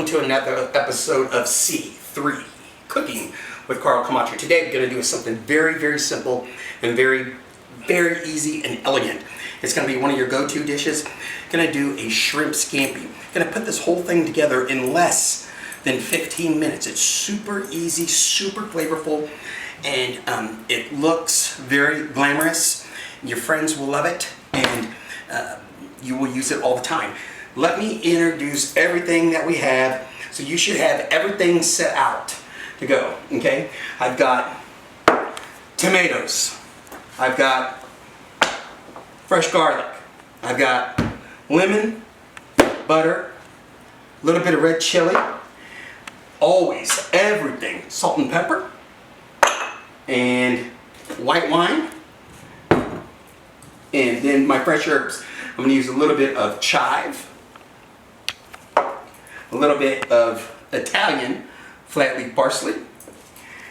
to another episode of C3 Cooking with Carl Camacho. Today we're going to do something very, very simple and very, very easy and elegant. It's going to be one of your go-to dishes. Going to do a shrimp scampi. Going to put this whole thing together in less than 15 minutes. It's super easy, super flavorful, and it looks very glamorous. Your friends will love it, and you will use it all the time. Let me introduce everything that we have. So you should have everything set out to go, okay? I've got tomatoes. I've got fresh garlic. I've got lemon, butter, a little bit of red chili, always everything, salt and pepper, and white wine, and then my fresh herbs. I'm going to use a little bit of chive, a little bit of Italian flat leaf parsley,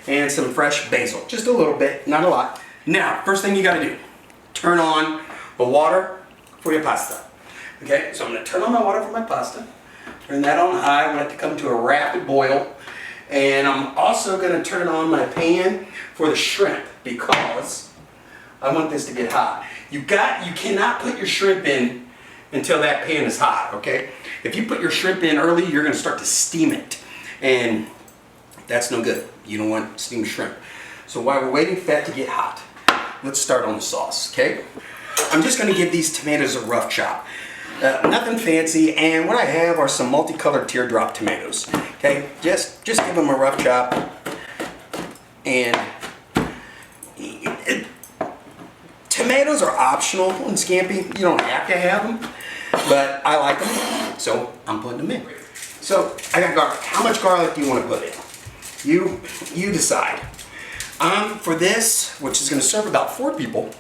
and some fresh basil. Just a little bit, not a lot. Now, first thing you got to do, turn on the water for your pasta. Okay, so I'm going to turn on my water for my pasta. Turn that on high. I want it to come to a rapid boil. And I'm also going to turn on my pan for the shrimp because I want this to get hot. You cannot put your shrimp in until that pan is hot, okay? If you put your shrimp in early, you're going to start to steam it. And that's no good. You don't want steamed shrimp. So while we're waiting for that to get hot, let's start on the sauce, okay? I'm just going to give these tomatoes a rough chop. Nothing fancy, and what I have are some multicolored teardrop tomatoes. Okay, just give them a rough chop, and tomatoes are optional in scampi. You don't have to have them, but I like them, so I'm putting them in. So I got garlic. How much garlic do you want to put in? You decide. For this, which is going to serve about 4 people,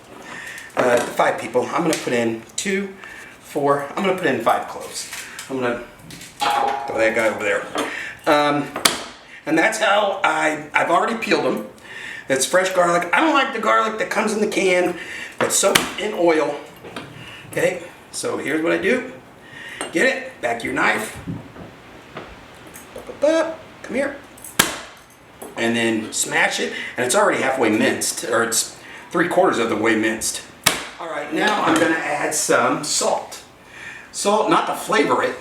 5 people, I'm going to put in 2, 4. I'm going to put in 5 cloves. I'm going to throw that guy over there. And that's how I've already peeled them. It's fresh garlic. I don't like the garlic that comes in the can that's soaked in oil. Okay, so here's what I do. Get it, back your knife. Come here. And then smash it. And it's already halfway minced, or it's 3/4 of the way minced. All right, now I'm going to add some salt. Salt, not to flavor it.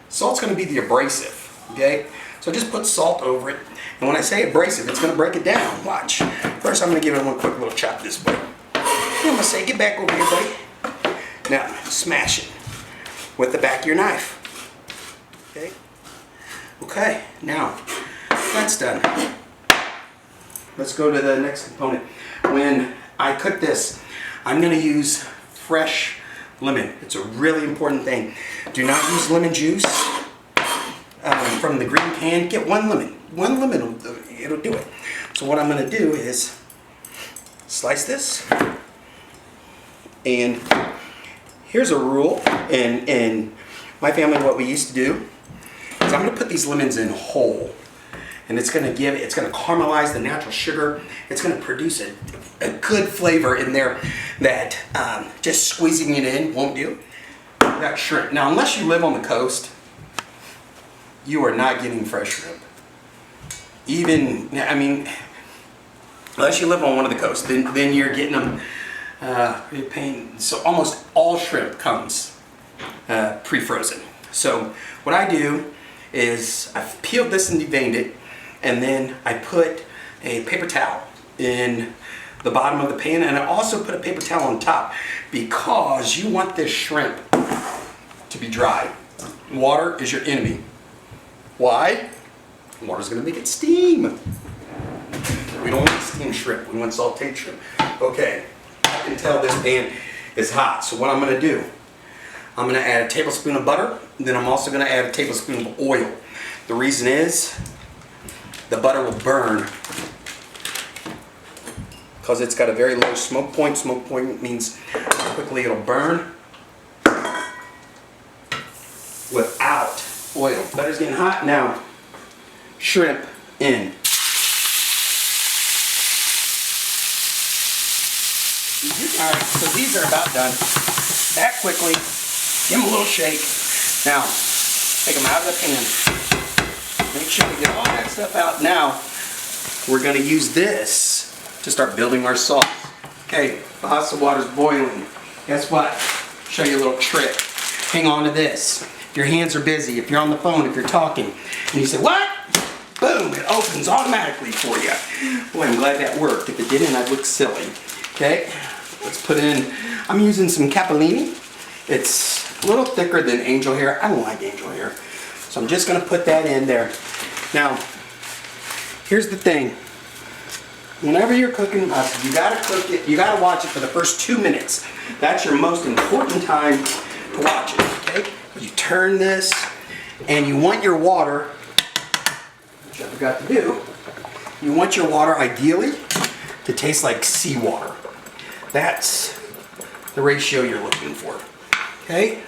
Salt's going to be the abrasive, okay? So just put salt over it. And when I say abrasive, it's going to break it down. Watch. First, I'm going to give it one quick little chop this way. I'm going to say, get back over here, buddy. Now, smash it with the back of your knife. Okay? Okay, now, that's done. Let's go to the next component. When I cook this, I'm going to use fresh lemon. It's a really important thing. Do not use lemon juice from the green can. Get 1 lemon. 1 lemon, it'll do it. So what I'm going to do is slice this. And here's a rule. In my family, what we used to do is I'm going to put these lemons in whole. And it's going to caramelize the natural sugar. It's going to produce a good flavor in there that just squeezing it in won't do. That shrimp. Now, unless you live on the coast, you are not getting fresh shrimp. Unless you live on one of the coasts, then you're getting them. You're paying. So almost all shrimp comes pre-frozen. So what I do is I've peeled this and deveined it. And then I put a paper towel in the bottom of the pan, and I also put a paper towel on top because you want this shrimp to be dry. Water is your enemy. Why? Water's going to make it steam. We don't want steamed shrimp. We want sauteed shrimp. Okay, I can tell this pan is hot. So what I'm going to do, I'm going to add a tablespoon of butter. Then I'm also going to add a tablespoon of oil. The reason is the butter will burn because it's got a very low smoke point. Smoke point means how quickly it'll burn without oil. Butter's getting hot now. Shrimp in. Alright, so these are about done. That quickly. Give them a little shake. Now, take them out of the pan. make sure we get all that stuff out. Now, we're gonna use this to start building our sauce. Okay, the hot water's boiling. Guess what? Show you a little trick. Hang on to this. If your hands are busy, if you're on the phone, if you're talking, and you say, what? Boom, it opens automatically for you. Boy, I'm glad that worked. If it didn't, I'd look silly. Okay, let's put in, I'm using some capellini. It's a little thicker than angel hair. I don't like angel hair. So I'm just gonna put that in there. Now, here's the thing. Whenever you're cooking pasta, you gotta cook it, you gotta watch it for the first 2 minutes. That's your most important time to watch it, okay? You turn this, and you want your water, which I forgot to do, you want your water ideally to taste like seawater. That's the ratio you're looking for, okay?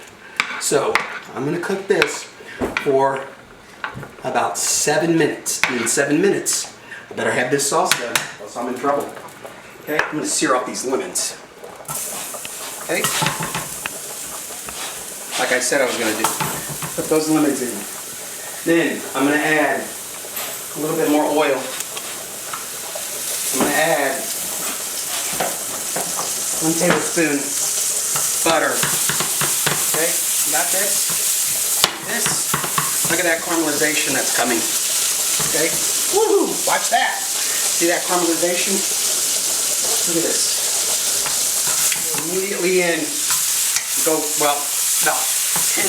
So, I'm gonna cook this for about 7 minutes. And in 7 minutes, I better have this sauce done, else I'm in trouble. Okay, I'm gonna sear off these lemons. Okay, like I said I was gonna do. Put those lemons in. Then I'm gonna add a little bit more oil. I'm gonna add 1 tablespoon butter. Okay, you got this? This, look at that caramelization that's coming. Okay, woohoo! Watch that. See that caramelization? Look at this. Immediately in, go, well, about 10,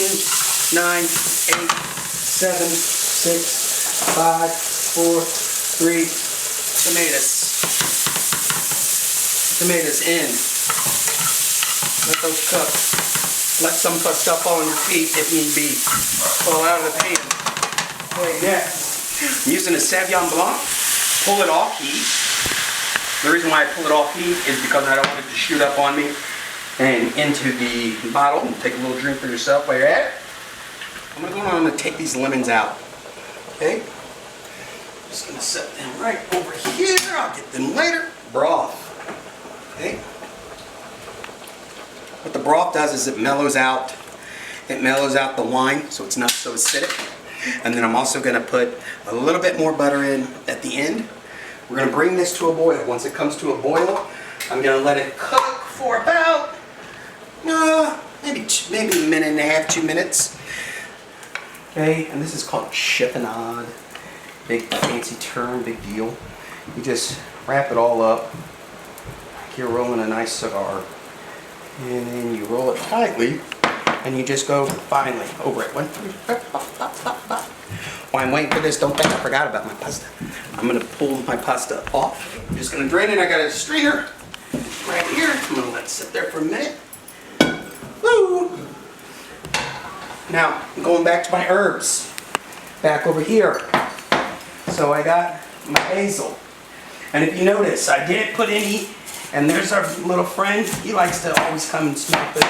9, 8, 7, 6, 5, 4, 3, tomatoes. Tomatoes in. Let those cook. Let some stuff fall on your feet if need be. Fall out of the pan. Okay, next. I'm using a Sauvignon Blanc. Pull it off heat. The reason why I pull it off heat is because I don't want it to shoot up on me and into the bottle. And take a little drink for yourself while you're at it. I'm going to take these lemons out. Okay? Just going to set them right over here. I'll get them later. Broth. Okay? What the broth does is it mellows out. It mellows out the wine, so it's not so acidic. And then I'm also going to put a little bit more butter in at the end. We're going to bring this to a boil. Once it comes to a boil, I'm going to let it cook for about maybe a minute and a half, 2 minutes. Okay, and this is called chiffonade. Big fancy term, big deal. You just wrap it all up like you're rolling a nice cigar. And then you roll it tightly. And you just go finely over it. 1, 2, 3, pop, pop, pop, pop. While I'm waiting for this, don't think I forgot about my pasta. I'm gonna pull my pasta off. I'm just gonna drain it. I got a strainer right here. I'm gonna let it sit there for a minute. Woo! Now, I'm going back to my herbs. Back over here. So I got my basil. And if you notice, I didn't put any, and there's our little friend. He likes to always come and smell food.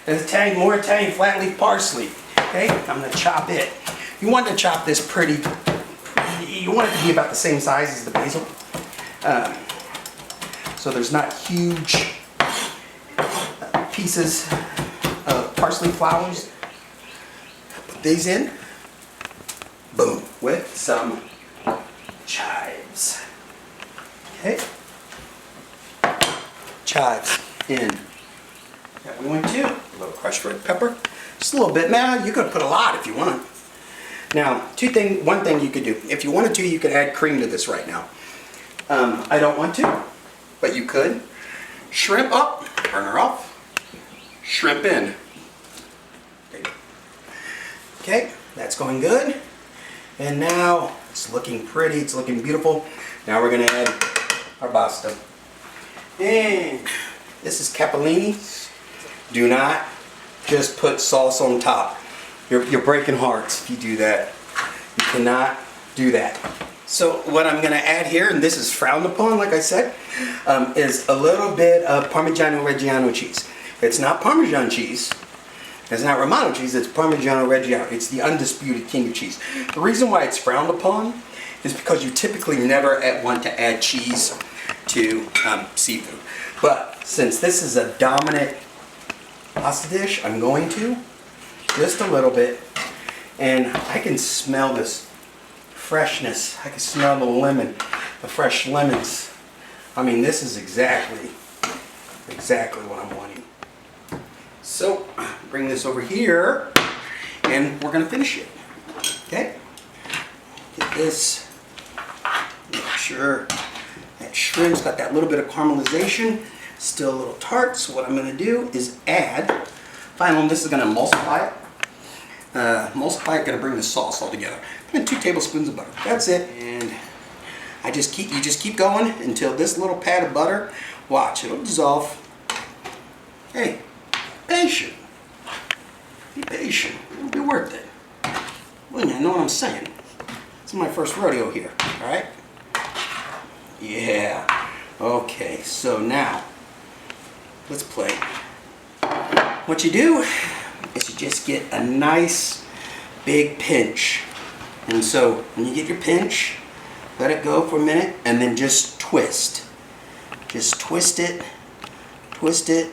There's Italian, more Italian flat leaf parsley. Okay, I'm gonna chop it. You want to chop this pretty. You want it to be about the same size as the basil, so there's not huge pieces of parsley flowers. Put these in. Boom, with some chives. Okay, chives in. Got 1, 2, a little crushed red pepper, just a little bit. Now you could put a lot if you want. Now, one thing you could do, if you wanted to, you could add cream to this right now. I don't want to, but you could. Shrimp up, turn her off. Shrimp in. Okay, that's going good. And now it's looking pretty. It's looking beautiful. Now we're gonna add our pasta. And this is capellini. Do not just put sauce on top. You're breaking hearts if you do that. You cannot do that. So what I'm going to add here, and this is frowned upon, like I said, is a little bit of Parmigiano-Reggiano cheese. It's not Parmesan cheese. It's not Romano cheese. It's Parmigiano-Reggiano. It's the undisputed king of cheese. The reason why it's frowned upon is because you typically never want to add cheese to seafood. But since this is a dominant pasta dish, I'm going to just a little bit, and I can smell this freshness. I can smell the lemon, the fresh lemons. I mean, this is exactly what I'm wanting. So, bring this over here, and we're gonna finish it. Okay? Get this. Make sure that shrimp's got that little bit of caramelization, still a little tart. So what I'm gonna do is add, finally, this is gonna emulsify it. Emulsify it, gonna bring the sauce all together. Put in 2 tablespoons of butter. That's it. And you just keep going until this little pad of butter, watch, it'll dissolve. Hey, patient. Be patient. It'll be worth it. Well, you know what I'm saying. This is my first rodeo here, all right? Yeah. Okay, so now, let's play. What you do is you just get a nice big pinch. And so, when you get your pinch, let it go for a minute, and then just twist. Just twist it,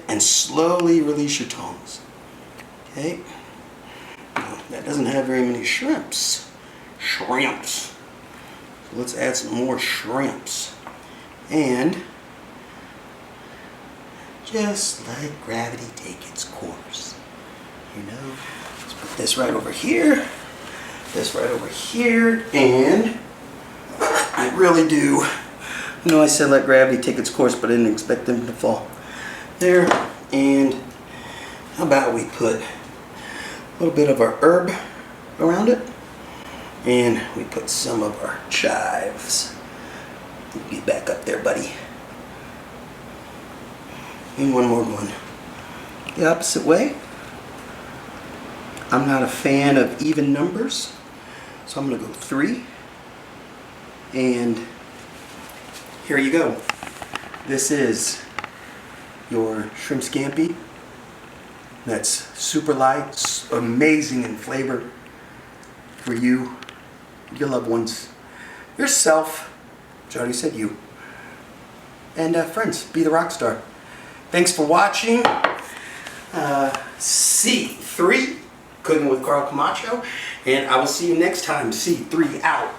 and slowly release your tongs. Okay? Now, that doesn't have very many shrimps. So let's add some more shrimps. And just let gravity take its course. You know? Let's put this right over here. This right over here. And I really do. I know I said let gravity take its course, but I didn't expect them to fall. There. And how about we put a little bit of our herb around it. And we put some of our chives. Get back up there, buddy. And one more one. The opposite way. I'm not a fan of even numbers, so I'm going to go 3. And here you go. This is your shrimp scampi. That's super light, amazing in flavor for you, your loved ones, yourself, which I already said you, and friends. Be the rock star. Thanks for watching. C3, Cooking with Carl Camacho, and I will see you next time. C3 out.